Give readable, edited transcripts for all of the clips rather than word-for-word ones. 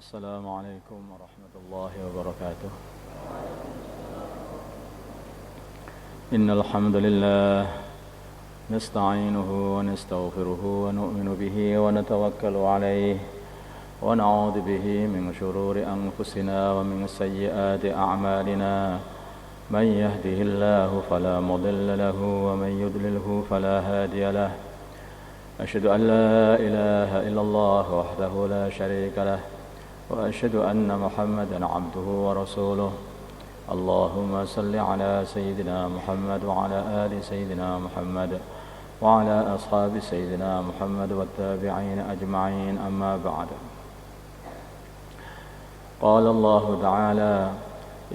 السلام عليكم ورحمة الله وبركاته. إن الحمد لله نستعينه ونستغفره ونؤمن به ونتوكل عليه ونعوذ به من شرور أنفسنا ومن سيئات أعمالنا. من يهده الله فلا مضل له ومن يضلله فلا هادي له. أشهد أن لا إله إلا الله وحده لا شريك له وأشهد أن محمدا عبده ورسوله. اللهم صل على سيدنا محمد وعلى آل سيدنا محمد وعلى أصحاب سيدنا محمد والتابعين أجمعين. أما بعد، قال الله تعالى: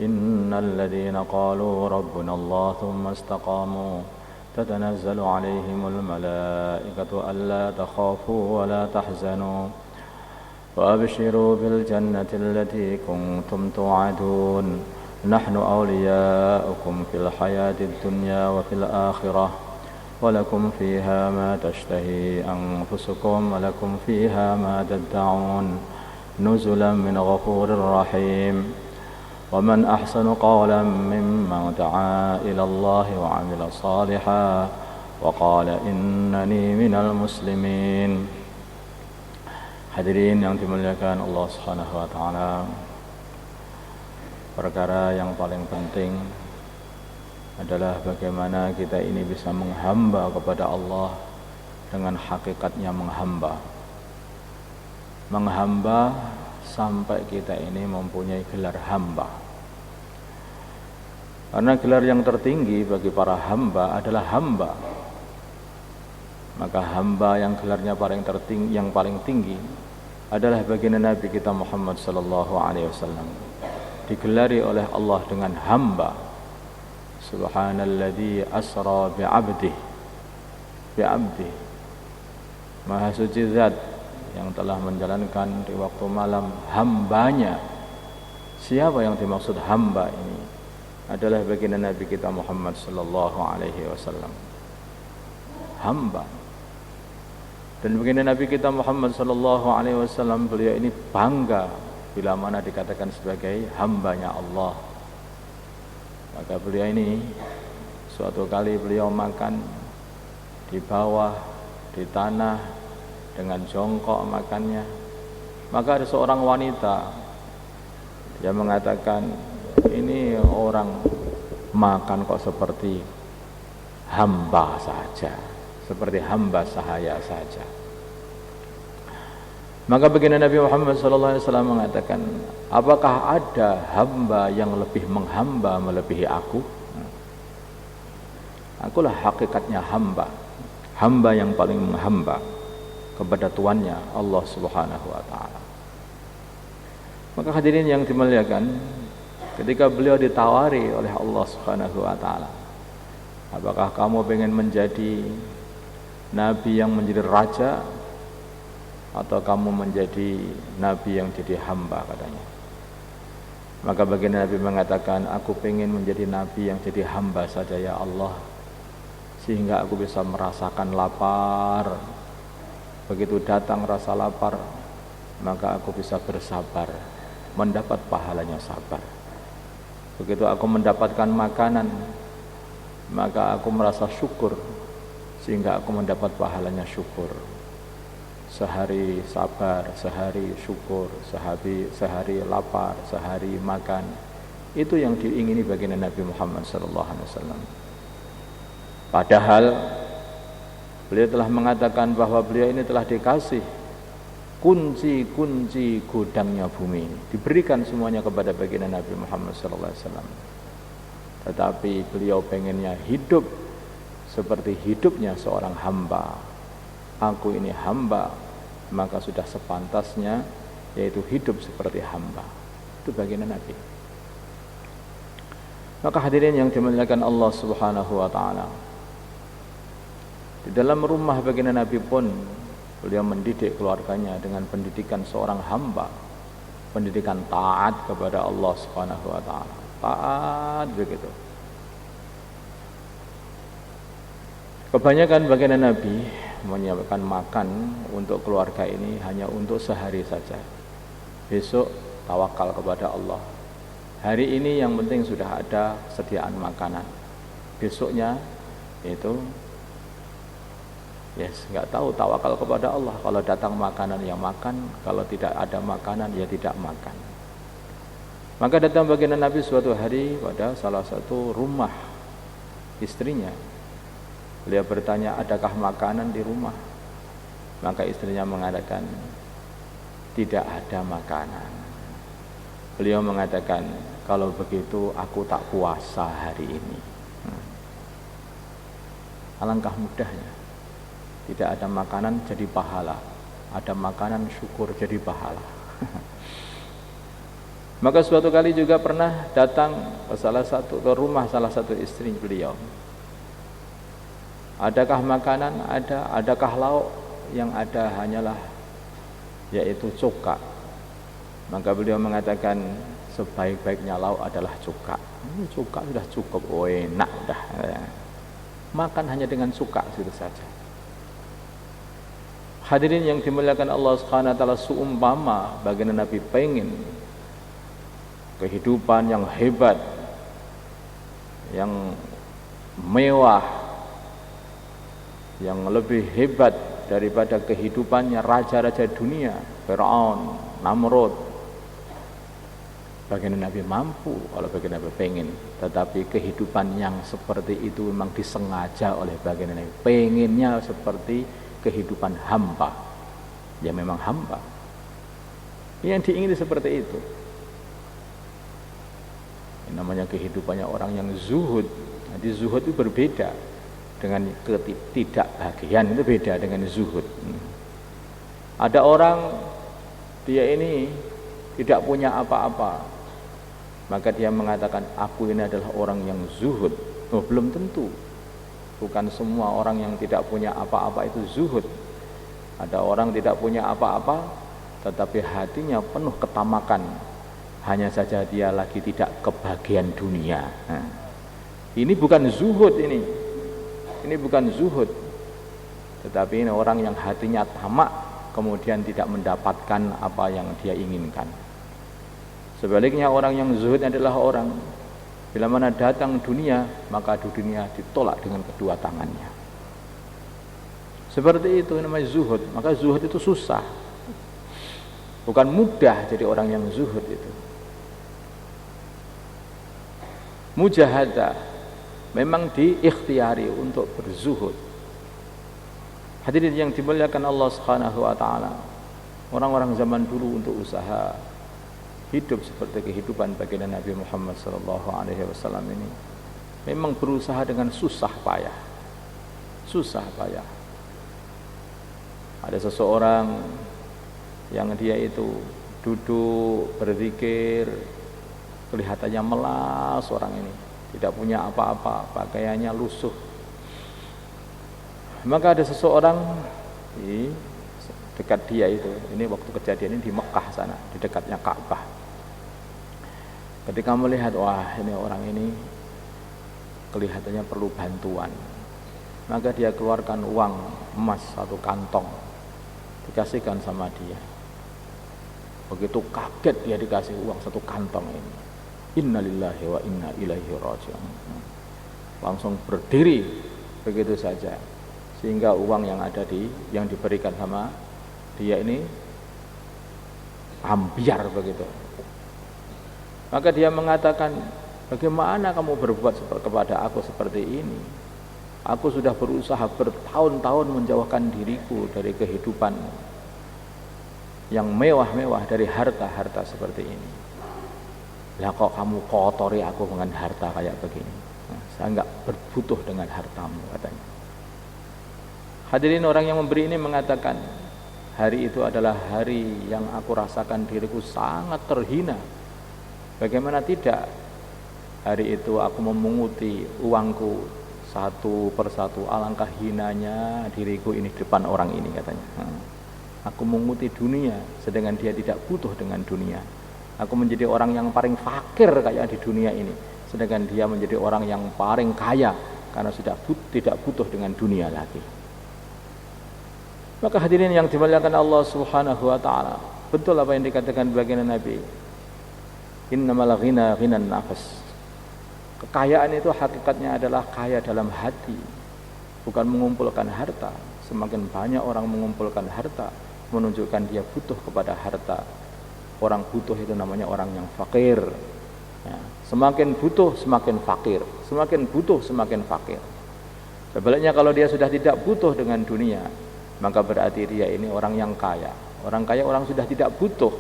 إن الذين قالوا ربنا الله ثم استقاموا تتنزل عليهم الملائكة ألا تخافوا ولا تحزنوا وأبشروا بالجنة التي كنتم توعدون. نحن أولياؤكم في الحياة الدنيا وفي الآخرة ولكم فيها ما تشتهي أنفسكم ولكم فيها ما تدعون نزلا من غفور رحيم. ومن أحسن قولا ممن دعا إلى الله وعمل صالحا وقال إنني من المسلمين. Hadirin yang dimuliakan Allah Subhanahu wa taala, perkara yang paling penting adalah bagaimana kita ini bisa menghamba kepada Allah dengan hakikatnya menghamba. Menghamba sampai kita ini mempunyai gelar hamba. Karena gelar yang tertinggi bagi para hamba adalah hamba. Maka hamba yang gelarnya paling tinggi adalah baginda Nabi kita Muhammad sallallahu alaihi wasallam. Digelari oleh Allah dengan hamba. Subhanalladzi asra bi'abdi. Maha suci zat yang telah menjalankan di waktu malam hambanya. Siapa yang dimaksud hamba ini? Adalah baginda Nabi kita Muhammad sallallahu alaihi wasallam. Hamba. Dan baginda Nabi kita Muhammad sallallahu alaihi wasallam, beliau ini bangga bila mana dikatakan sebagai hambanya Allah. Maka beliau ini suatu kali beliau makan di bawah di tanah dengan jongkok makannya. Maka ada seorang wanita yang mengatakan, ini orang makan kok seperti hamba saja, seperti hamba sahaya saja. Maka baginda Nabi Muhammad SAW mengatakan, apakah ada hamba yang lebih menghamba melebihi aku? Akulah hakikatnya hamba, hamba yang paling menghamba kepada Tuannya Allah Subhanahu wa taala. Maka hadirin yang dimuliakan, ketika beliau ditawari oleh Allah Subhanahu wa taala, apakah kamu ingin menjadi nabi yang menjadi raja atau kamu menjadi nabi yang jadi hamba, katanya. Maka baginda Nabi mengatakan, aku ingin menjadi nabi yang jadi hamba saja ya Allah, sehingga aku bisa merasakan lapar. Begitu datang rasa lapar, maka aku bisa bersabar, mendapat pahalanya sabar. Begitu aku mendapatkan makanan, maka aku merasa syukur, sehingga aku mendapat pahalanya syukur. Sehari sabar, sehari syukur, sehari lapar, sehari makan. Itu yang diingini baginda Nabi Muhammad SAW. Padahal beliau telah mengatakan bahwa beliau ini telah dikasih kunci-kunci gudangnya bumi, diberikan semuanya kepada baginda Nabi Muhammad SAW. Tetapi beliau pengennya hidup seperti hidupnya seorang hamba. Aku ini hamba, maka sudah sepantasnya yaitu hidup seperti hamba. Itu baginda Nabi. Maka hadirin yang dimuliakan Allah Subhanahu wa taala, di dalam rumah baginda Nabi pun beliau mendidik keluarganya dengan pendidikan seorang hamba, pendidikan taat kepada Allah Subhanahu wa taala. Taat begitu. Kebanyakan baginda Nabi menyiapkan makan untuk keluarga ini hanya untuk sehari saja. besok tawakal kepada Allah. Hari ini yang penting sudah ada sediaan makanan. Besoknya itu nggak tahu, tawakal kepada Allah. Kalau datang makanan ya makan, kalau tidak ada makanan ya tidak makan. Maka datang baginda Nabi suatu hari pada salah satu rumah istrinya. Beliau bertanya, adakah makanan di rumah? Maka istrinya mengatakan, tidak ada makanan. Beliau mengatakan, kalau begitu aku tak puasa hari ini. Alangkah mudahnya. Tidak ada makanan jadi pahala, ada makanan syukur jadi pahala. Maka suatu kali juga pernah datang ke rumah salah satu istri beliau. Adakah makanan? Ada. Adakah lauk? Yang ada hanyalah yaitu cuka. Maka beliau mengatakan, sebaik-baiknya lauk adalah cuka. Cuka sudah cukup, enak dah. Makan hanya dengan cuka itu saja. Hadirin yang dimuliakan Allah Subhanahu wa taala, seumpama baginda Nabi pengen kehidupan yang hebat, yang mewah, yang lebih hebat daripada kehidupannya raja-raja dunia, Firaun, Namrud. Baginda Nabi mampu kalau baginda Nabi pengen, tetapi kehidupan yang seperti itu memang disengaja oleh baginda Nabi. Pengennya seperti kehidupan hamba, ya memang hamba. Yang diingini seperti itu. Ini namanya kehidupannya orang yang zuhud. Jadi zuhud itu berbeda dengan ketidakbahagiaan, itu beda dengan zuhud. Ada orang dia ini tidak punya apa-apa, maka dia mengatakan aku ini adalah orang yang zuhud. Belum tentu. Bukan semua orang yang tidak punya apa-apa itu zuhud. Ada orang tidak punya apa-apa tetapi hatinya penuh ketamakan. Hanya saja dia lagi tidak kebahagiaan dunia. Ini bukan zuhud ini. Ini bukan zuhud. Tetapi ini orang yang hatinya tamak, kemudian tidak mendapatkan apa yang dia inginkan. Sebaliknya orang yang zuhud adalah orang bila mana datang dunia, maka dunia ditolak dengan kedua tangannya. Seperti itu namanya zuhud. Maka zuhud itu susah. Bukan mudah jadi orang yang zuhud itu. Mujahadah memang diikhtiari untuk berzuhud. Hadirin yang dimuliakan Allah Subhanahu wa taala, orang-orang zaman dulu untuk usaha hidup seperti kehidupan baginda Nabi Muhammad sallallahu alaihi wasallam ini memang berusaha dengan susah payah. Susah payah. Ada seseorang yang dia itu duduk berzikir, kelihatannya melas orang ini, tidak punya apa-apa, pakaiannya lusuh. Maka ada seseorang di dekat dia itu, ini waktu kejadian ini di Mekah sana, di dekatnya Ka'bah. Ketika melihat, wah ini orang ini kelihatannya perlu bantuan, maka dia keluarkan uang emas 1 kantong, dikasihkan sama dia. Begitu kaget dia dikasih uang 1 kantong ini. Innalillahi wa inna ilaihi raji'un. Langsung berdiri begitu saja, sehingga uang yang diberikan sama dia ini ambiar begitu. Maka dia mengatakan, bagaimana kamu berbuat kepada aku seperti ini? Aku sudah berusaha bertahun-tahun menjauhkan diriku dari kehidupan yang mewah-mewah, dari harta-harta seperti ini. Lah kok kamu kotori aku dengan harta kayak begini? Saya enggak berbutuh dengan hartamu, katanya. Hadirin, orang yang memberi ini mengatakan, hari itu adalah hari yang aku rasakan diriku sangat terhina. Bagaimana tidak? Hari itu aku memunguti uangku satu persatu, alangkah hinanya diriku ini depan orang ini, katanya. Aku menguti dunia, sedangkan dia tidak butuh dengan dunia. Aku menjadi orang yang paling fakir kayak di dunia ini, sedangkan dia menjadi orang yang paling kaya karena sudah tidak butuh dengan dunia lagi. Maka hadirin yang dimuliakan Allah Subhanahu wa taala, betul apa yang dikatakan baginda Nabi, innamal ghina ghinan nafs. Kekayaan itu hakikatnya adalah kaya dalam hati, bukan mengumpulkan harta. Semakin banyak orang mengumpulkan harta, menunjukkan dia butuh kepada harta. Orang butuh itu namanya orang yang fakir. Ya, semakin butuh semakin fakir, semakin butuh semakin fakir. Sebaliknya kalau dia sudah tidak butuh dengan dunia, maka berarti dia ini orang yang kaya. Orang kaya orang sudah tidak butuh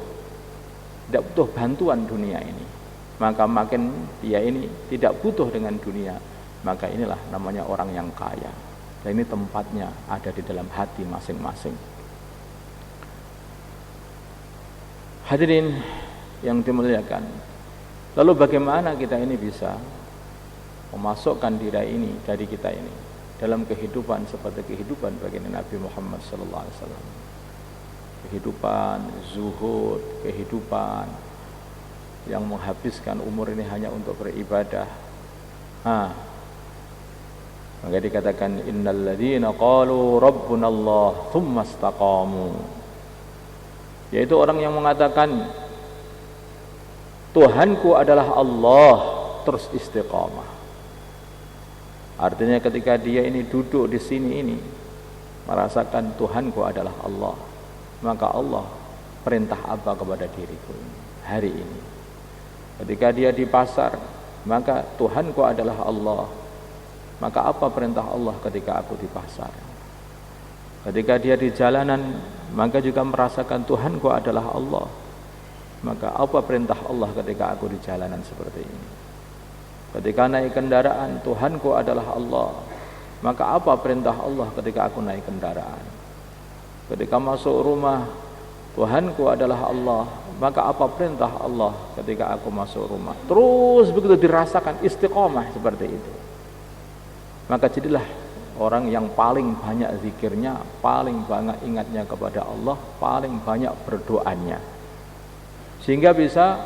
bantuan dunia ini. Maka makin dia ini tidak butuh dengan dunia, maka inilah namanya orang yang kaya. Dan ini tempatnya ada di dalam hati masing-masing. Hadirin yang dimuliakan, lalu bagaimana kita ini bisa memasukkan diri kita ini dalam kehidupan seperti kehidupan baginda Nabi Muhammad SAW. Kehidupan zuhud, kehidupan yang menghabiskan umur ini hanya untuk beribadah. Maka dikatakan innal ladzina qalu rabbunallah tsumma istaqamu, yaitu orang yang mengatakan Tuhanku adalah Allah terus istiqamah. Artinya ketika dia ini duduk di sini ini merasakan Tuhanku adalah Allah, maka Allah perintah apa kepada diriku ini hari ini. Ketika dia di pasar, maka Tuhanku adalah Allah, maka apa perintah Allah ketika aku di pasar? Ketika dia di jalanan, maka juga merasakan Tuhanku adalah Allah, maka apa perintah Allah ketika aku di jalanan seperti ini? Ketika naik kendaraan, Tuhanku adalah Allah, maka apa perintah Allah ketika aku naik kendaraan? Ketika masuk rumah, Tuhanku adalah Allah, maka apa perintah Allah ketika aku masuk rumah? Terus begitu dirasakan istiqomah seperti itu. Maka jadilah orang yang paling banyak zikirnya, paling banyak ingatnya kepada Allah, paling banyak berdoanya, sehingga bisa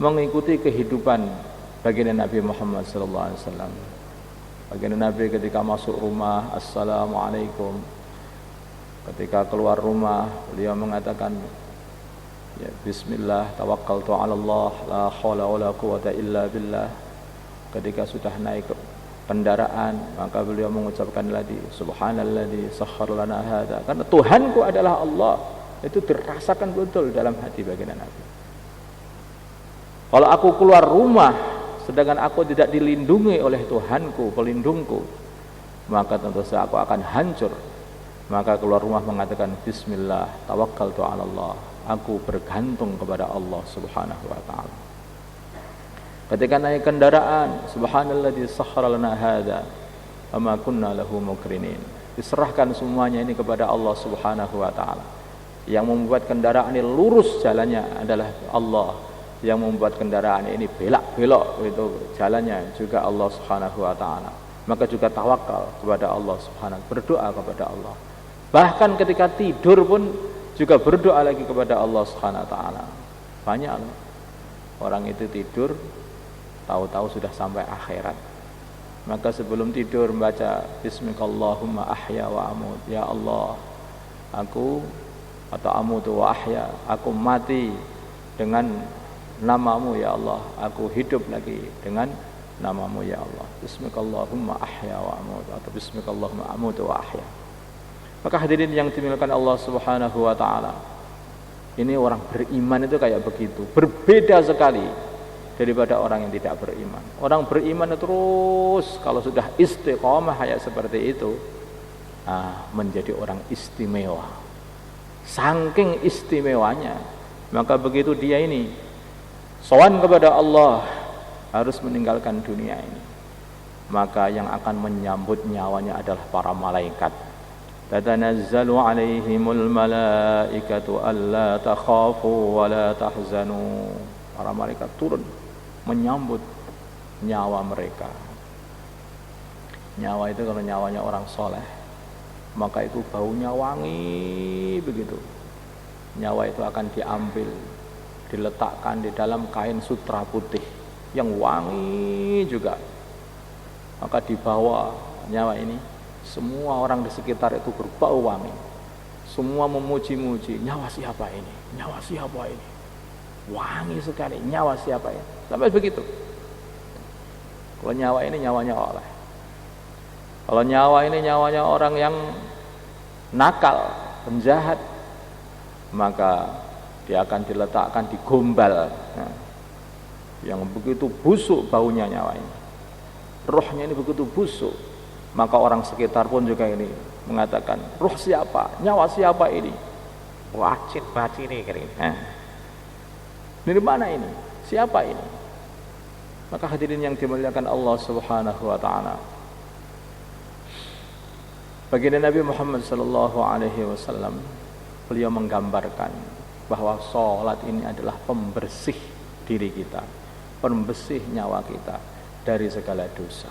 mengikuti kehidupan baginda Nabi Muhammad SAW. Baginda Nabi ketika masuk rumah, Assalamualaikum. Ketika keluar rumah, beliau mengatakan, ya, Bismillah, tawakkaltu 'ala Allah, la haula wala quwwata illa billah. Ketika sudah naik kendaraan, maka beliau mengucapkan lagi, Subhanalladzi sakhkhara lana hadza. Karena Tuhanku adalah Allah, itu dirasakan betul dalam hati baginda Nabi. Kalau aku keluar rumah, sedangkan aku tidak dilindungi oleh Tuhanku, pelindungku, maka tentu saja aku akan hancur. Maka keluar rumah mengatakan Bismillah, tawakkaltu 'ala Allah, aku bergantung kepada Allah Subhanahu wa taala. Ketika naik kendaraan, Subhanalladzi sakhkhara lana hadza wa ma kunna lahu muqrinin. Diserahkan semuanya ini kepada Allah Subhanahu wa taala. Yang membuat kendaraan ini lurus jalannya adalah Allah. Yang membuat kendaraan ini belak-belok itu jalannya juga Allah Subhanahu wa taala. Maka juga tawakal kepada Allah Subhanahu, berdoa kepada Allah. Bahkan ketika tidur pun juga berdoa lagi kepada Allah Subhanahu wa taala. Banyak orang itu tidur tahu-tahu sudah sampai akhirat. Maka sebelum tidur membaca Bismikallahumma ahya wa amut. Ya Allah, aku atau amutu wa ahya, aku mati dengan namamu ya Allah, aku hidup lagi dengan namamu ya Allah. Bismikallahumma ahya wa amut, atau Bismikallahumma amutu wa ahya. Maka hadirin yang dimuliakan Allah Subhanahu wa taala, ini orang beriman itu kayak begitu, berbeda sekali daripada orang yang tidak beriman. Orang beriman itu terus kalau sudah istiqomah kayak seperti itu, menjadi orang istimewa. Saking istimewanya, maka begitu dia ini sowan kepada Allah, harus meninggalkan dunia ini, maka yang akan menyambut nyawanya adalah para malaikat. Tatanazzalu alaihimul malaikatu alla takhafu wa la tahzanu. Para malaikat turun menyambut nyawa mereka. Nyawa itu kalau nyawanya orang soleh, maka itu baunya wangi begitu. Nyawa itu akan diambil, diletakkan di dalam kain sutra putih yang wangi juga. Maka dibawa nyawa ini, semua orang di sekitar itu berbau wangi. Semua memuji-muji, nyawa siapa ini? Nyawa siapa ini? Wangi sekali, nyawa siapa ini? Sampai begitu. Kalau nyawa ini nyawanya Allah. Kalau nyawa ini nyawanya orang yang nakal, penjahat, maka dia akan diletakkan di gombal yang begitu busuk baunya nyawa ini. Rohnya ini begitu busuk, maka orang sekitar pun juga ini mengatakan, roh siapa? Nyawa siapa ini? Wacin batin ini. Dari mana ini? Siapa ini? Maka hadirin yang dimuliakan Allah Subhanahu wa taala, baginda Nabi Muhammad sallallahu alaihi wasallam, beliau menggambarkan bahwa salat ini adalah pembersih diri kita, pembersih nyawa kita dari segala dosa.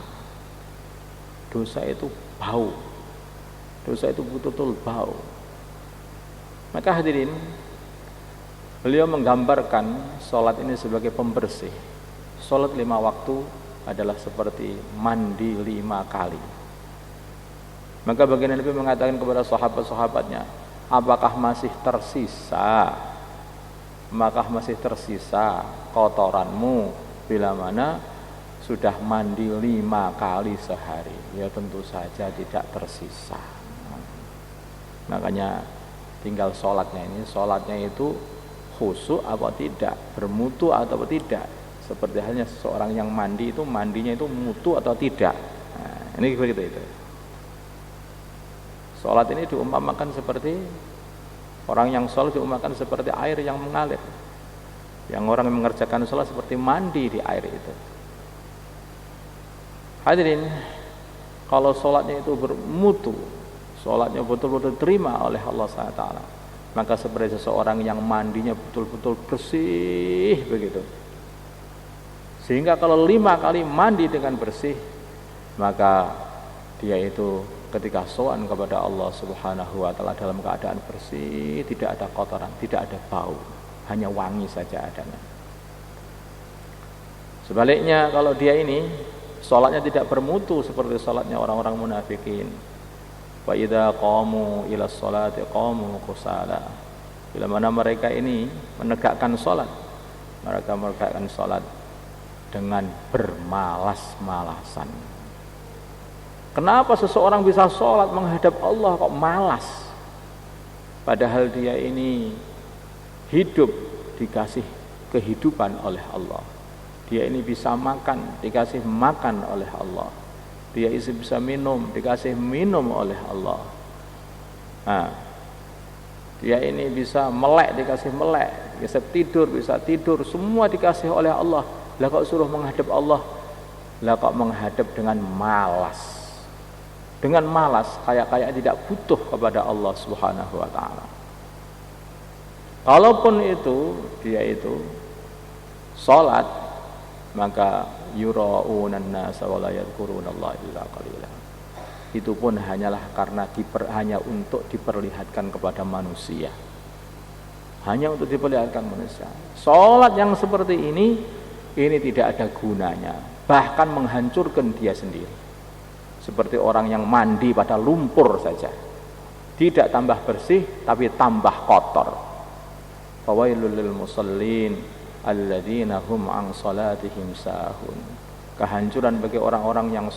Dosa itu bau. Dosa itu betul-betul bau. Maka hadirin, beliau menggambarkan salat ini sebagai pembersih. Salat 5 waktu adalah seperti mandi 5 kali. Maka baginda Nabi mengatakan kepada sahabat-sahabatnya, apakah masih tersisa? Maka masih tersisa kotoranmu bila mana sudah mandi 5 kali sehari? Ya tentu saja tidak tersisa. Makanya tinggal sholatnya ini, sholatnya itu khusyuk apa tidak, bermutu atau tidak. Seperti halnya seorang yang mandi itu, mandinya itu mutu atau tidak. Nah, ini begitu itu. Sholat ini diumpamakan seperti, orang yang sholat diumpamakan seperti air yang mengalir. Yang orang yang mengerjakan sholat seperti mandi di air itu. Hadirin, kalau sholatnya itu bermutu, sholatnya betul-betul terima oleh Allah SWT, maka seperti seseorang yang mandinya betul-betul bersih begitu. Sehingga kalau 5 kali mandi dengan bersih, maka dia itu ketika sowan kepada Allah Subhanahu wa taala dalam keadaan bersih, tidak ada kotoran, tidak ada bau, hanya wangi saja adanya. Sebaliknya kalau dia ini salatnya tidak bermutu seperti salatnya orang-orang munafikin, wa idza qamu ila sholati qamu kusala, bila mana mereka ini menegakkan salat, mereka menegakkan salat dengan bermalas-malasan. Kenapa seseorang bisa sholat menghadap Allah kok malas? Padahal dia ini hidup dikasih kehidupan oleh Allah. Dia ini bisa makan, dikasih makan oleh Allah. Dia bisa minum, dikasih minum oleh Allah. Nah, dia ini bisa melek, dikasih melek. Bisa tidur, semua dikasih oleh Allah. Lah kok suruh menghadap Allah? Lah kok menghadap dengan malas? Dengan malas, kayak tidak butuh kepada Allah Subhanahu wa taala. Kalaupun itu dia itu salat, maka yura'unan nasa wa la yadhkurunallaha illa qalila. Itu pun hanyalah karena hanya untuk diperlihatkan kepada manusia. Hanya untuk diperlihatkan manusia. Salat yang seperti ini tidak ada gunanya, bahkan menghancurkan dia sendiri. Seperti orang yang mandi pada lumpur saja, tidak tambah bersih tapi tambah kotor. Fawailul lil musallin alladzina hum an salatihim sahun. Kehancuran bagi orang-orang yang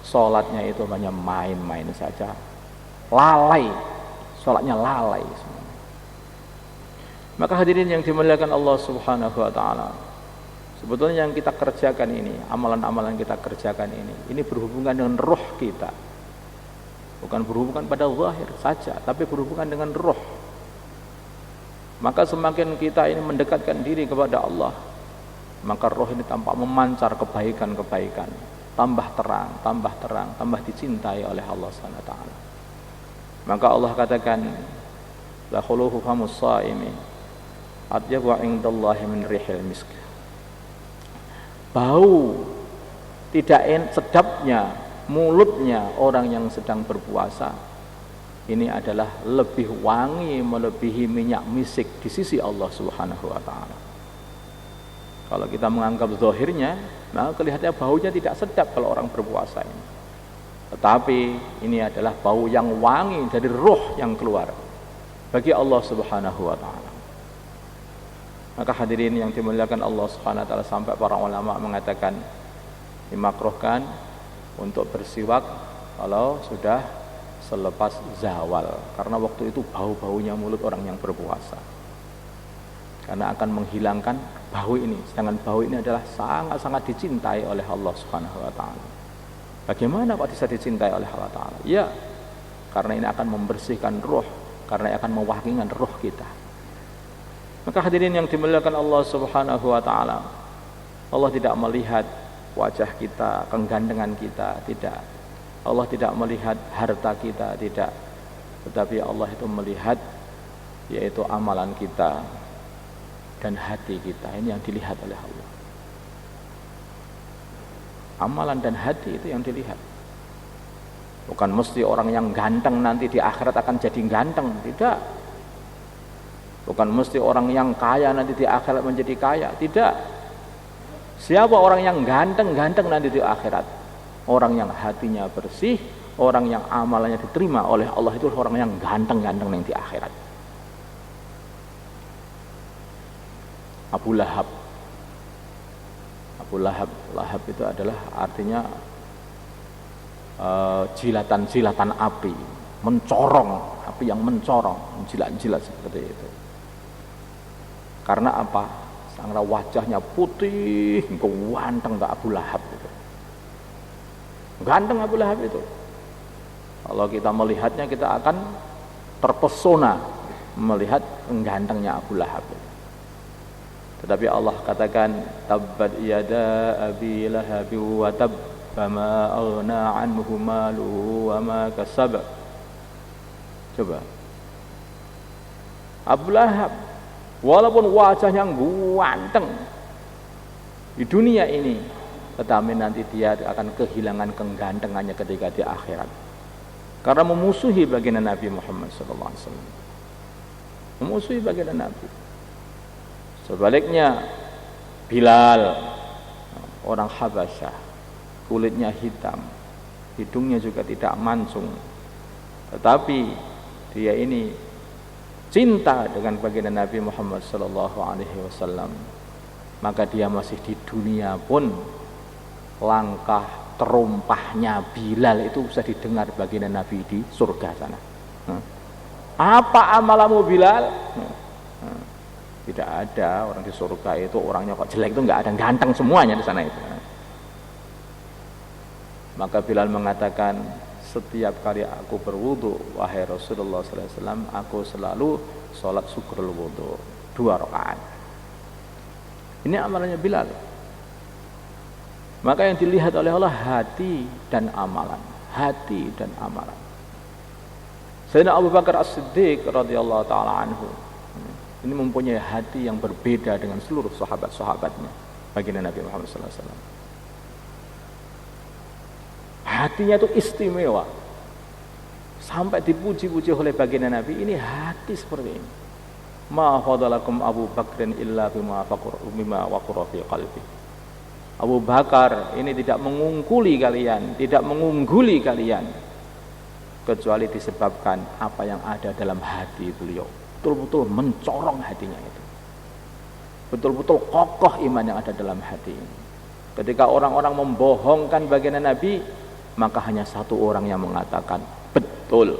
salatnya itu hanya main-main saja, lalai, salatnya lalai semua. Maka hadirin yang dimuliakan Allah Subhanahu wa taala, sebetulnya yang kita kerjakan ini, amalan-amalan kita kerjakan ini berhubungan dengan roh kita. Bukan berhubungan pada zahir saja, tapi berhubungan dengan roh. Maka semakin kita ini mendekatkan diri kepada Allah, maka roh ini tampak memancar kebaikan-kebaikan, tambah terang, tambah dicintai oleh Allah SWT. Maka Allah katakan, la khuluhu famus shaimi atyabu indallahi min rihil misk. Bau tidak sedapnya mulutnya orang yang sedang berpuasa ini adalah lebih wangi melebihi minyak misik di sisi Allah Subhanahu wa taala. Kalau kita menganggap zahirnya, maka kelihatannya baunya tidak sedap kalau orang berpuasa ini. Tetapi ini adalah bau yang wangi dari ruh yang keluar bagi Allah Subhanahu wa taala. Maka hadirin yang dimuliakan Allah Subhanahu wa taala, sampai para ulama mengatakan dimakruhkan untuk bersiwak kalau sudah selepas zawal, karena waktu itu bau-baunya mulut orang yang berpuasa, karena akan menghilangkan bau ini. Sedangkan bau ini adalah sangat-sangat dicintai oleh Allah Subhanahu wa taala. Bagaimana kok bisa dicintai oleh Allah taala? Ya, karena ini akan membersihkan ruh, karena akan mewangikan ruh kita. Maka hadirin yang dimuliakan Allah Subhanahu wa taala, Allah tidak melihat wajah kita, kegantengan kita, tidak. Allah tidak melihat harta kita, tidak. Tetapi Allah itu melihat yaitu amalan kita dan hati kita. Ini yang dilihat oleh Allah. Amalan dan hati itu yang dilihat. Bukan mesti orang yang ganteng nanti di akhirat akan jadi ganteng, tidak. Bukan mesti orang yang kaya nanti di akhirat menjadi kaya, tidak. Siapa orang yang ganteng-ganteng nanti di akhirat? Orang yang hatinya bersih, orang yang amalannya diterima oleh Allah, itu orang yang ganteng-ganteng nanti di akhirat. Abu Lahab. Abu Lahab, Lahab itu adalah artinya jilatan-jilatan api, mencorong, api yang mencorong, menjilat-jilat seperti itu. Karena apa? Karena wajahnya putih, ganteng ke Abu Lahab itu. Ganteng Abu Lahab itu. Kalau kita melihatnya, kita akan terpesona melihat gantengnya Abu Lahab itu. Tetapi Allah katakan, tabbat yada abi lahab wa tab fama aghna anhu maluhu wa ma kasab. Coba, Abu Lahab walaupun wajahnya ganteng di dunia ini, tetapi nanti dia akan kehilangan kegantengannya ketika di akhirat, karena memusuhi baginda Nabi Muhammad SAW. Memusuhi baginda Nabi. Sebaliknya Bilal, orang Habasyah, kulitnya hitam, hidungnya juga tidak mancung, tetapi dia ini cinta dengan baginda Nabi Muhammad SAW. Maka dia masih di dunia pun langkah terumpahnya Bilal itu bisa didengar baginda Nabi di surga sana. Apa amalamu Bilal? Tidak ada orang di surga itu orangnya kok jelek, itu enggak ada, ganteng semuanya di sana itu. Maka Bilal mengatakan, setiap kali aku berwudu, wahai Rasulullah SAW, aku selalu sholat syukrul wudu 2 rakaat. Ini amalannya Bilal. Maka yang dilihat oleh Allah hati dan amalan, hati dan amalan. Sayyidina Abu Bakar As-Siddiq radhiyallahu taala anhu, ini mempunyai hati yang berbeda dengan seluruh sahabat-sahabatnya baginda Nabi Muhammad SAW. Hatinya itu istimewa, sampai dipuji-puji oleh baginda Nabi. Ini hati seperti ini. Ma fadalakum Abu Bakrin illa bima waqara fi qalbi. Abu Bakar ini tidak mengungguli kalian, tidak mengungguli kalian, kecuali disebabkan apa yang ada dalam hati beliau. Betul-betul mencorong hatinya itu. Betul-betul kokoh iman yang ada dalam hati ini. Ketika orang-orang membohongkan baginda Nabi, maka hanya satu orang yang mengatakan betul.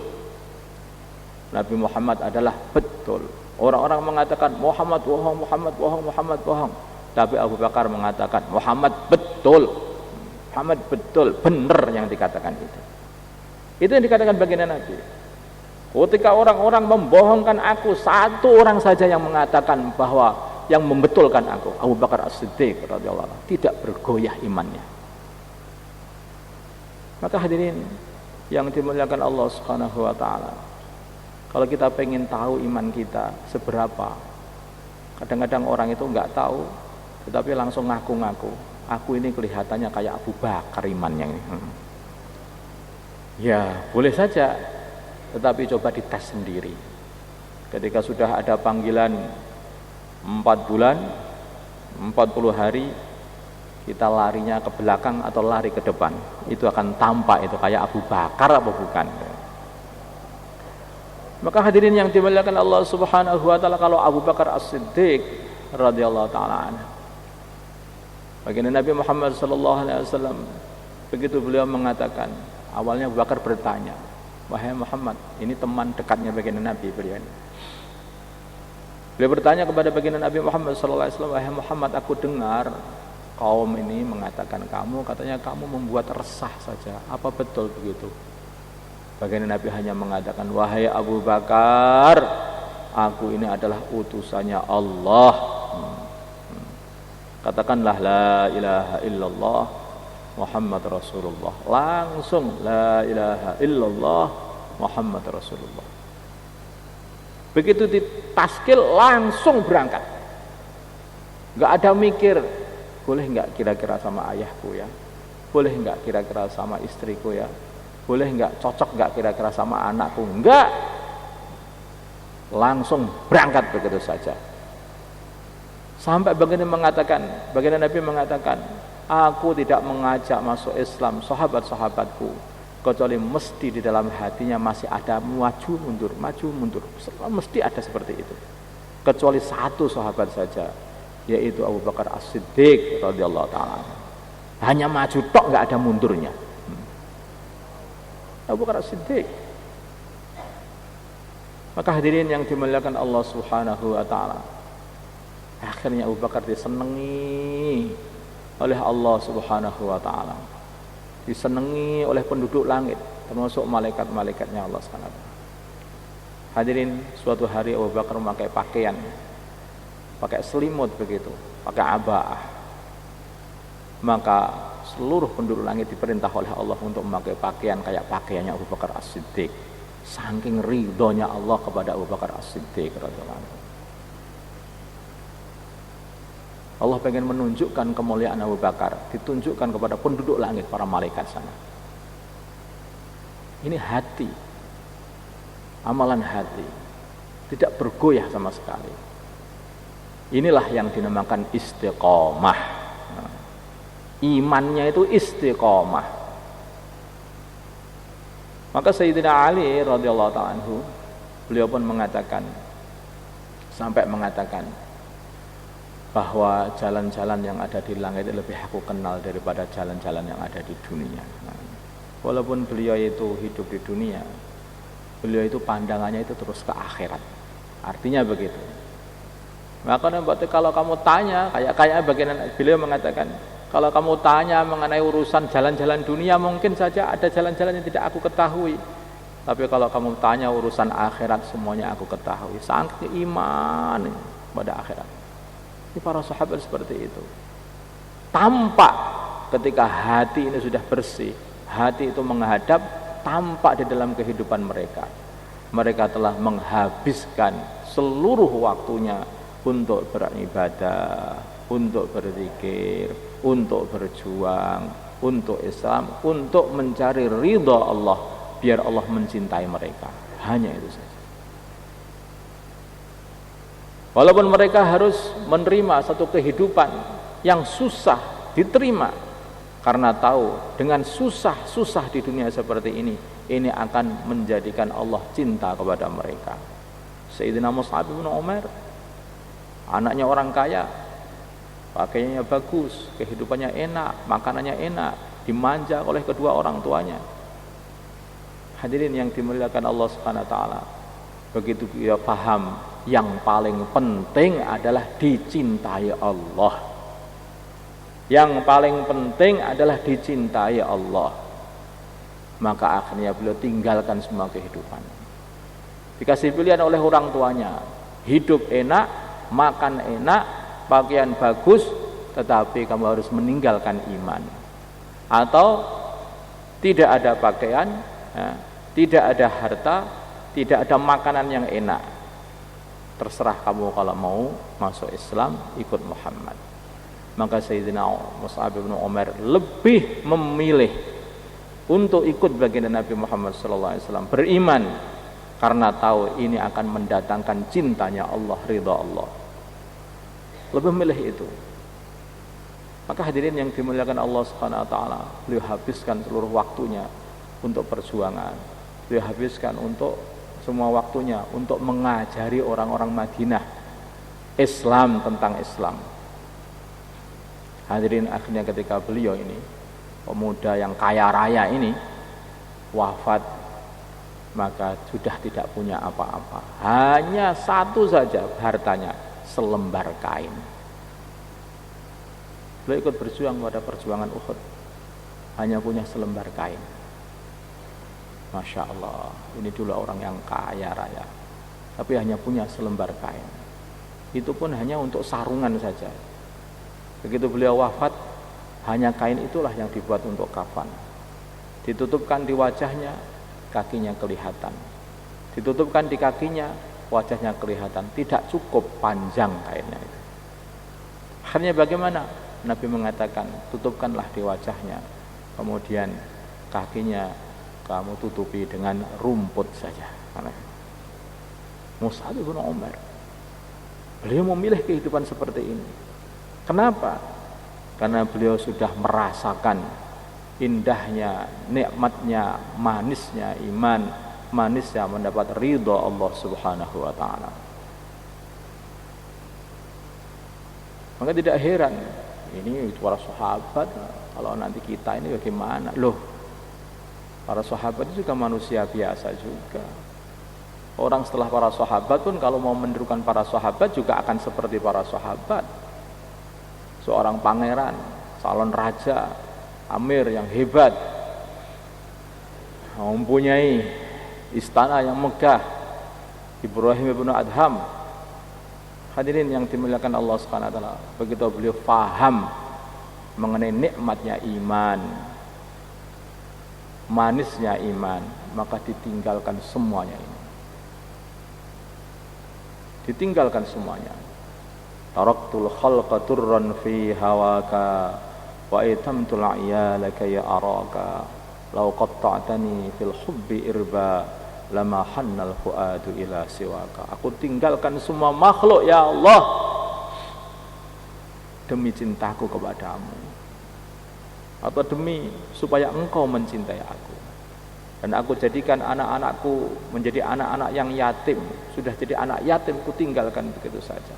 Nabi Muhammad adalah betul. Orang-orang mengatakan Muhammad bohong, Muhammad bohong, Muhammad bohong. Tapi Abu Bakar mengatakan Muhammad betul. Muhammad betul, benar yang dikatakan itu. Itu yang dikatakan baginda Nabi. Ketika orang-orang membohongkan aku, satu orang saja yang mengatakan bahwa yang membetulkan aku, Abu Bakar As-Siddiq radhiyallahu anhu, tidak bergoyah imannya. Maka hadirin yang dimuliakan Allah Subhanahu wa taala, kalau kita pengen tahu iman kita seberapa, kadang-kadang orang itu enggak tahu, tetapi langsung ngaku-ngaku, aku ini kelihatannya kayak Abu Bakar imannya ini. Ya, boleh saja. Tetapi coba dites sendiri. Ketika sudah ada panggilan 4 bulan, 40 hari, kita larinya ke belakang atau lari ke depan, itu akan tampak itu kayak Abu Bakar apa bukan. Maka hadirin yang dimuliakan Allah Subhanahu wa taala, kalau Abu Bakar As-Siddiq radhiyallahu taala anhu, baginda Nabi Muhammad sallallahu alaihi wasallam, begitu beliau mengatakan, awalnya Abu Bakar bertanya, wahai Muhammad, ini teman dekatnya baginda Nabi beliau. Beliau bertanya kepada baginda Nabi Muhammad sallallahu alaihi wasallam, wahai Muhammad, aku dengar kaum ini mengatakan katanya kamu membuat resah saja. Apa betul begitu? Baginda Nabi hanya mengatakan, wahai Abu Bakar, aku ini adalah utusannya Allah. Katakanlah la ilaha illallah Muhammad Rasulullah. Langsung la ilaha illallah Muhammad Rasulullah. Begitu ditaskil langsung berangkat. Gak ada mikir, boleh gak kira-kira sama ayahku ya? Boleh gak kira-kira sama istriku ya? Boleh gak, cocok gak kira-kira sama anakku? Enggak. Langsung berangkat begitu saja. Sampai baginda Nabi mengatakan, aku tidak mengajak masuk Islam sahabat-sahabatku kecuali mesti di dalam hatinya masih ada maju mundur. Mesti ada seperti itu. Kecuali satu sahabat saja, yaitu Abu Bakar As-Siddiq radhiyallahu taala. Hanya maju tok, enggak ada mundurnya. Abu Bakar As-Siddiq. Maka hadirin yang dimuliakan Allah Subhanahu wa taala, akhirnya Abu Bakar disenangi oleh Allah Subhanahu wa taala. Disenangi oleh penduduk langit, termasuk malaikat-malaikatnya Allah Subhanahu wa taala. Hadirin, suatu hari Abu Bakar memakai pakaian, pakai selimut begitu, pakai abaah. Maka seluruh penduduk langit diperintah oleh Allah untuk memakai pakaian kayak pakaiannya Abu Bakar As-Siddiq. Saking ridhonya Allah kepada Abu Bakar As-Siddiq radhiyallahu anhu. Allah pengen menunjukkan kemuliaan Abu Bakar, ditunjukkan kepada penduduk langit, para malaikat sana. Ini hati, amalan hati, tidak bergoyah sama sekali. Inilah yang dinamakan istiqomah. Imannya itu istiqomah. Maka Sayyidina Ali radhiyallahu ta'ala anhu, beliau pun mengatakan, sampai mengatakan bahwa jalan-jalan yang ada di langit lebih aku kenal daripada jalan-jalan yang ada di dunia. Walaupun beliau itu hidup di dunia, beliau itu pandangannya itu terus ke akhirat. Artinya begitu. Maka kalau kamu tanya, kayak bagian beliau mengatakan, kalau kamu tanya mengenai urusan jalan-jalan dunia, mungkin saja ada jalan-jalan yang tidak aku ketahui. Tapi kalau kamu tanya urusan akhirat, semuanya aku ketahui. Saking iman pada akhirat. Ini para sahabat seperti itu. Tampak ketika hati ini sudah bersih, hati itu menghadap, tampak di dalam kehidupan mereka. Mereka telah menghabiskan seluruh waktunya untuk beribadah, untuk berzikir, untuk berjuang, untuk Islam, untuk mencari ridha Allah, biar Allah mencintai mereka. Hanya itu saja. Walaupun mereka harus menerima satu kehidupan yang susah diterima, karena tahu dengan susah-susah di dunia seperti ini akan menjadikan Allah cinta kepada mereka. Sayyidina Mus'ab bin Umair, anaknya orang kaya, pakaiannya bagus, kehidupannya enak, makanannya enak, dimanja oleh kedua orang tuanya. Hadirin yang dimuliakan Allah Subhanahu wa taala, begitu dia paham yang paling penting adalah dicintai Allah. Yang paling penting adalah dicintai Allah. Maka akhirnya beliau tinggalkan semua kehidupan. Dikasih pilihan oleh orang tuanya, hidup enak, makan enak, pakaian bagus, tetapi kamu harus meninggalkan iman. Atau tidak ada pakaian, tidak ada harta, tidak ada makanan yang enak. Terserah kamu kalau mau masuk Islam, ikut Muhammad. Maka Sayyidina Mus'ab bin Umair lebih memilih untuk ikut baginda Nabi Muhammad SAW, beriman, karena tahu ini akan mendatangkan cintanya Allah, ridha Allah. Lebih milih itu. Maka hadirin yang dimuliakan Allah Subhanahu wa taala, beliau habiskan seluruh waktunya untuk perjuangan. Beliau habiskan untuk semua waktunya untuk mengajari orang-orang Madinah Islam, tentang Islam. Hadirin, akhirnya ketika beliau ini, pemuda yang kaya raya ini, wafat, maka sudah tidak punya apa-apa. Hanya satu saja hartanya, selembar kain. Beliau ikut berjuang pada perjuangan Uhud, hanya punya selembar kain. Masya Allah, ini dulu orang yang kaya raya, tapi hanya punya selembar kain. Itu pun hanya untuk sarungan saja. Begitu beliau wafat, hanya kain itulah yang dibuat untuk kafan. Ditutupkan di wajahnya, kakinya kelihatan. Ditutupkan di kakinya, wajahnya kelihatan. Tidak cukup panjang kainnya itu. Akhirnya bagaimana? Nabi mengatakan, tutupkanlah di wajahnya, kemudian kakinya kamu tutupi dengan rumput saja. Mus'ab bin Umair, beliau memilih kehidupan seperti ini. Kenapa? Karena beliau sudah merasakan indahnya, nikmatnya, manisnya iman, manisnya mendapat ridha Allah Subhanahu wa taala. Maka tidak heran, ini para sahabat, kalau nanti kita ini bagaimana? Loh, para sahabat juga manusia biasa juga. Orang setelah para sahabat pun kalau mau menirukan para sahabat juga akan seperti para sahabat. Seorang pangeran, calon raja, amir yang hebat, mempunyai istana yang megah, Ibrahim bin Adham. Hadirin yang dimuliakan Allah Subhanahu wa taala, begitu beliau faham mengenai nikmatnya iman, manisnya iman, maka ditinggalkan semuanya ini. Ditinggalkan semuanya. Taraktul khalqa turran fi hawaka wa itamtul iyalaka ya araka law qatta'tani fil hubbi irba lama hannal fuadu ila siwaka. Aku tinggalkan semua makhluk ya Allah demi cintaku kepadamu, atau demi supaya engkau mencintai aku. Dan aku jadikan anak-anakku menjadi anak-anak yang yatim. Sudah jadi anak yatim, ku tinggalkan begitu saja,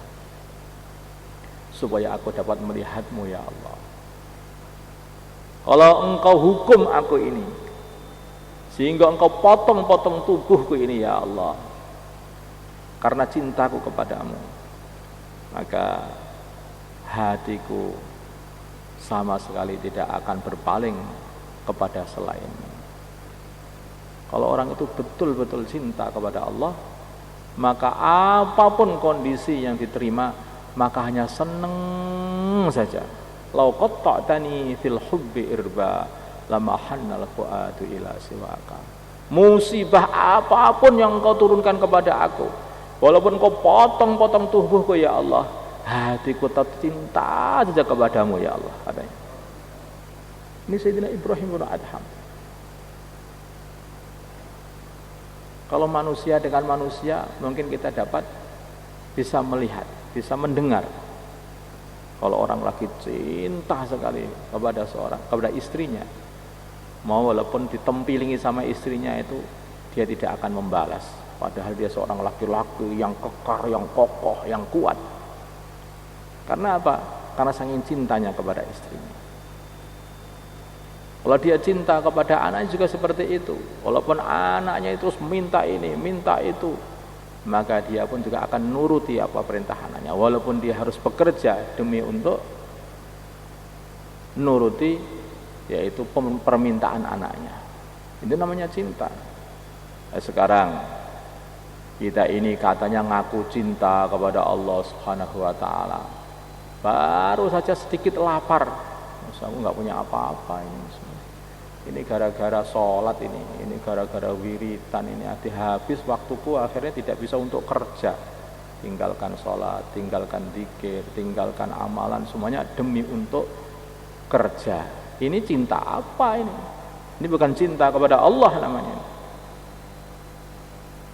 supaya aku dapat melihatmu ya Allah. Kalau engkau hukum aku ini, sehingga engkau potong-potong tubuhku ini ya Allah, karena cintaku kepadamu, maka hatiku sama sekali tidak akan berpaling kepada selainmu. Kalau orang itu betul-betul cinta kepada Allah, maka apapun kondisi yang diterima, maka hanya senang saja. Lau qatta'tani fil hubbi irba lama hannal fuadu ila siwaka. Musibah apapun yang kau turunkan kepada aku, walaupun kau potong-potong tubuhku ya Allah, hatiku tetap cinta saja kepadamu ya Allah, katanya. Ini Sayyidina Ibrahim bin Adham. Kalau manusia dengan manusia, mungkin kita dapat bisa melihat, bisa mendengar. Kalau orang lagi cinta sekali kepada istrinya, mau walaupun ditempilingi sama istrinya itu, dia tidak akan membalas. Padahal dia seorang laki-laki yang kekar, yang kokoh, yang kuat. Karena apa? Karena saking cintanya kepada istrinya. Kalau dia cinta kepada anaknya juga seperti itu. Walaupun anaknya itu terus minta ini, minta itu, maka dia pun juga akan nuruti apa perintah anaknya. Walaupun dia harus bekerja demi untuk nuruti yaitu permintaan anaknya. Itu namanya cinta. Sekarang kita ini katanya ngaku cinta kepada Allah Subhanahu wa taala, baru saja sedikit lapar, aku nggak punya apa-apa ini gara-gara sholat ini gara-gara wiritan ini, habis waktuku akhirnya tidak bisa untuk kerja, tinggalkan sholat, tinggalkan zikir, tinggalkan amalan, semuanya demi untuk kerja. Ini cinta apa ini? Ini bukan cinta kepada Allah namanya,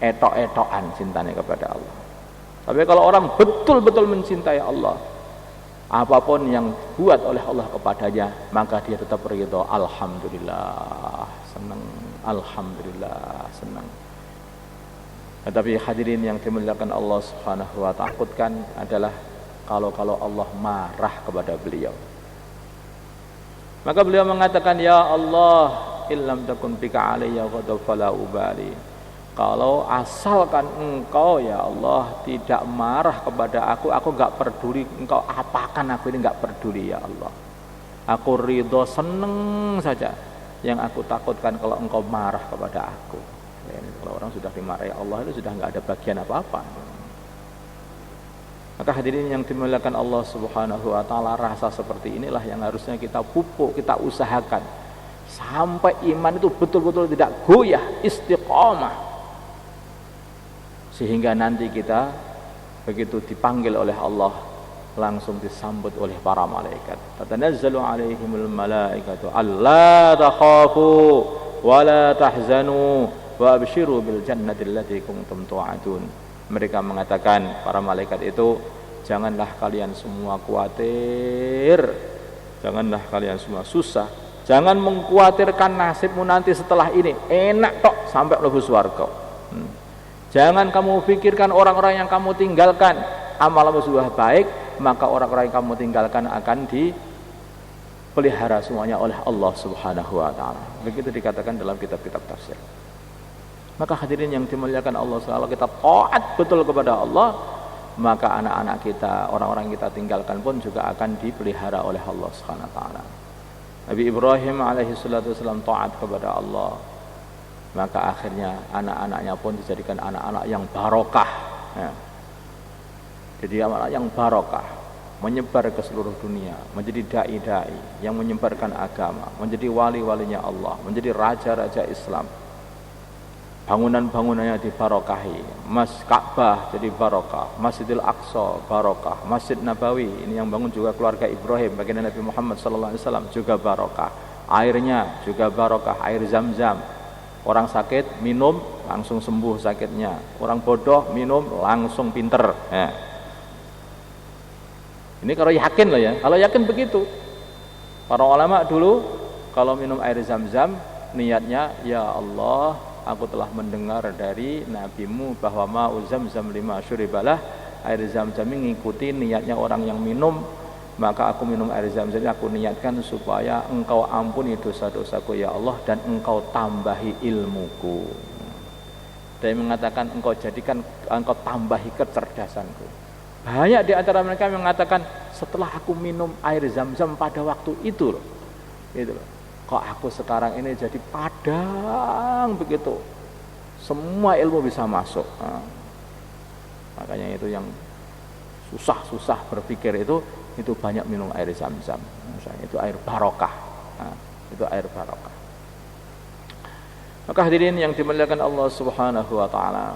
etok-etokan cintanya kepada Allah. Tapi kalau orang betul-betul mencintai Allah, apapun yang buat oleh Allah kepadanya, maka dia tetap ridho. Alhamdulillah, senang. Alhamdulillah, senang. Tetapi hadirin yang dimuliakan Allah Subhanahu wa ta'ala, takutkan adalah kalau Allah marah kepada beliau. Maka beliau mengatakan, ya Allah, illam takun bika alayya ghadab fala ubali. Kalau asalkan engkau ya Allah tidak marah kepada aku enggak peduli engkau apakan aku ini, enggak peduli ya Allah. Aku ridho, seneng saja. Yang aku takutkan kalau engkau marah kepada aku. Kalau orang sudah dimarahi Allah itu sudah enggak ada bagian apa-apa. Maka hadirin yang dimuliakan Allah Subhanahu wa ta'ala, rasa seperti inilah yang harusnya kita pupuk, kita usahakan sampai iman itu betul-betul tidak goyah, istiqamah, sehingga nanti kita begitu dipanggil oleh Allah langsung disambut oleh para malaikat. Tatanazzalu alaihimul malaikatu alla takhafu wa la tahzanu wa abshiru bil jannati allati kuntum tu'adun. Mereka mengatakan, para malaikat itu, janganlah kalian semua khawatir, janganlah kalian semua susah, jangan mengkhawatirkan nasibmu nanti setelah ini, enak tok sampai mlebu swarga. Jangan kamu pikirkan orang-orang yang kamu tinggalkan, amalmu sudah baik, maka orang-orang yang kamu tinggalkan akan dipelihara semuanya oleh Allah Subhanahu wa ta'ala. Begitu dikatakan dalam kitab-kitab tafsir. Maka hadirin yang dimuliakan Allah, kalau kita taat betul kepada Allah, maka anak-anak kita, orang-orang yang kita tinggalkan pun juga akan dipelihara oleh Allah Subhanahu wa ta'ala. Nabi Ibrahim alaihi salatu wasallam taat kepada Allah, maka akhirnya anak-anaknya pun dijadikan anak-anak yang barokah ya. Jadi anak yang barokah, menyebar ke seluruh dunia, menjadi dai-dai yang menyebarkan agama, menjadi wali-walinya Allah, menjadi raja-raja Islam. Bangunan-bangunannya dibarokahi, Ka'bah jadi barokah, Masjidil Aqsa barokah, Masjid Nabawi ini yang bangun juga keluarga Ibrahim, baginda Nabi Muhammad SAW juga barokah. Airnya juga barokah, air Zam-Zam. Orang sakit minum langsung sembuh sakitnya, orang bodoh minum langsung pinter ya. Ini kalau yakin loh ya, kalau yakin begitu. Para ulama dulu kalau minum air Zam-Zam niatnya, ya Allah, aku telah mendengar dari nabimu bahwa ma'u Zam-Zam lima syuribalah, air Zam-Zam mengikuti niatnya orang yang minum, maka aku minum air Zam-Zam, aku niatkan supaya engkau ampuni dosa-dosaku ya Allah, dan engkau tambahi ilmuku. Dan mengatakan engkau jadikan, engkau tambahi kecerdasanku. Banyak di antara mereka mengatakan, setelah aku minum air Zam-Zam pada waktu itu loh, gitu loh, kok aku sekarang ini jadi padang begitu, semua ilmu bisa masuk. Makanya itu yang susah berpikir itu banyak minum air Zam-Zam. Itu air barokah. Itu air barokah. Maka hadirin yang dimuliakan Allah Subhanahu wa ta'ala,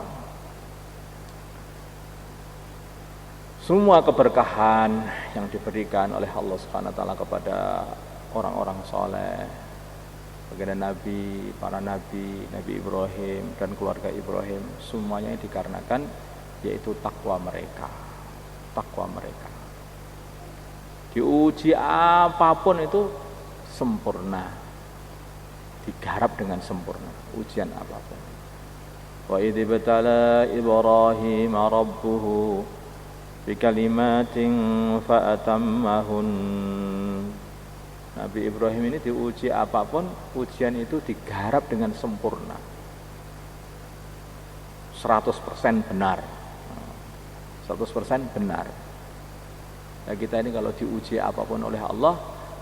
semua keberkahan yang diberikan oleh Allah Subhanahu wa ta'ala kepada orang-orang soleh, baginda Nabi, para Nabi, Nabi Ibrahim dan keluarga Ibrahim, semuanya dikarenakan yaitu takwa mereka. Takwa mereka. Diuji apapun itu sempurna, digarap dengan sempurna, ujian apapun. Wa idh ibtala Ibrahim rabbuhu bikalimatin fa'atammahun. Nabi Ibrahim ini diuji apapun, ujian itu digarap dengan sempurna, 100% benar, 100% benar. Nah, kita ini kalau diuji apapun oleh Allah,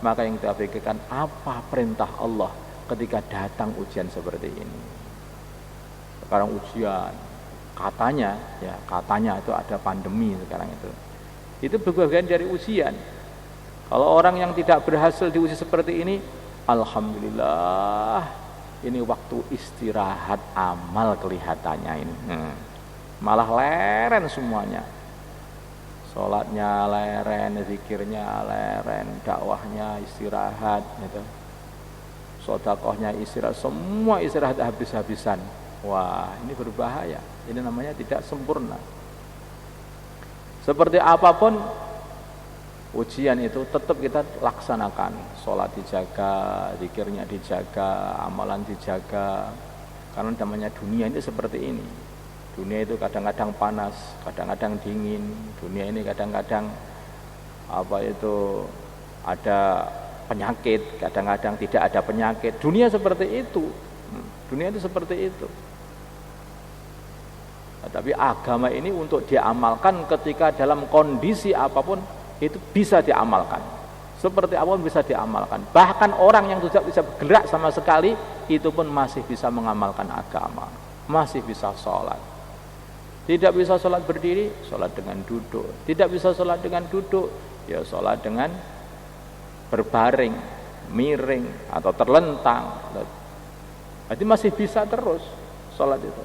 maka yang kita pikirkan apa perintah Allah ketika datang ujian seperti ini. Sekarang ujian, katanya itu ada pandemi sekarang itu bagian dari ujian. Kalau orang yang tidak berhasil diuji seperti ini, alhamdulillah, ini waktu istirahat amal kelihatannya ini. Malah leren semuanya. Salatnya leren, zikirnya leren, dakwahnya istirahat gitu. Sedekahnya istirahat, semua istirahat habis-habisan. Wah, ini berbahaya. Ini namanya tidak sempurna. Seperti apapun ujian itu tetap kita laksanakan. Sholat dijaga, zikirnya dijaga, amalan dijaga. Karena namanya dunia ini seperti ini. Dunia itu kadang-kadang panas, kadang-kadang dingin. Dunia ini kadang-kadang ada penyakit, kadang-kadang tidak ada penyakit. Dunia seperti itu. Dunia itu seperti itu. Nah, tapi agama ini untuk diamalkan ketika dalam kondisi apapun itu bisa diamalkan. Seperti apapun bisa diamalkan. Bahkan orang yang tidak bisa bergerak sama sekali itu pun masih bisa mengamalkan agama. Masih bisa sholat. Tidak bisa sholat berdiri, sholat dengan duduk. Tidak bisa sholat dengan duduk, ya sholat dengan berbaring, miring atau terlentang. Jadi masih bisa terus sholat itu.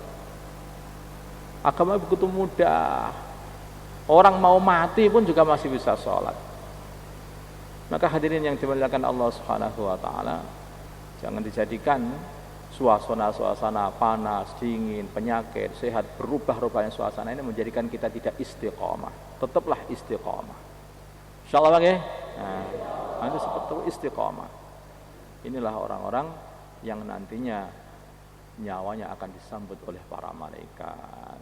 Agama begitu mudah. Orang mau mati pun juga masih bisa sholat. Maka hadirin yang dimuliakan Allah Subhanahu wa taala, jangan dijadikan suasana-suasana panas, dingin, penyakit, sehat, berubah-ubahnya suasana ini menjadikan kita tidak istiqomah. Tetaplah istiqomah. Insyaallah Bang ya. Nah, itu seperti itu istiqomah. Inilah orang-orang yang nantinya nyawanya akan disambut oleh para malaikat.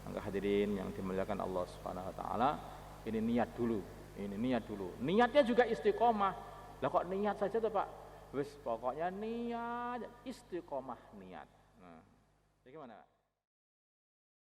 Maka hadirin yang dimuliakan Allah Subhanahu wa taala, ini niat dulu. Ini niat dulu. Niatnya juga istiqomah. Lah kok niat saja tuh Pak? Wis pokoknya niat, istiqomah niat. Nah, gimana Pak?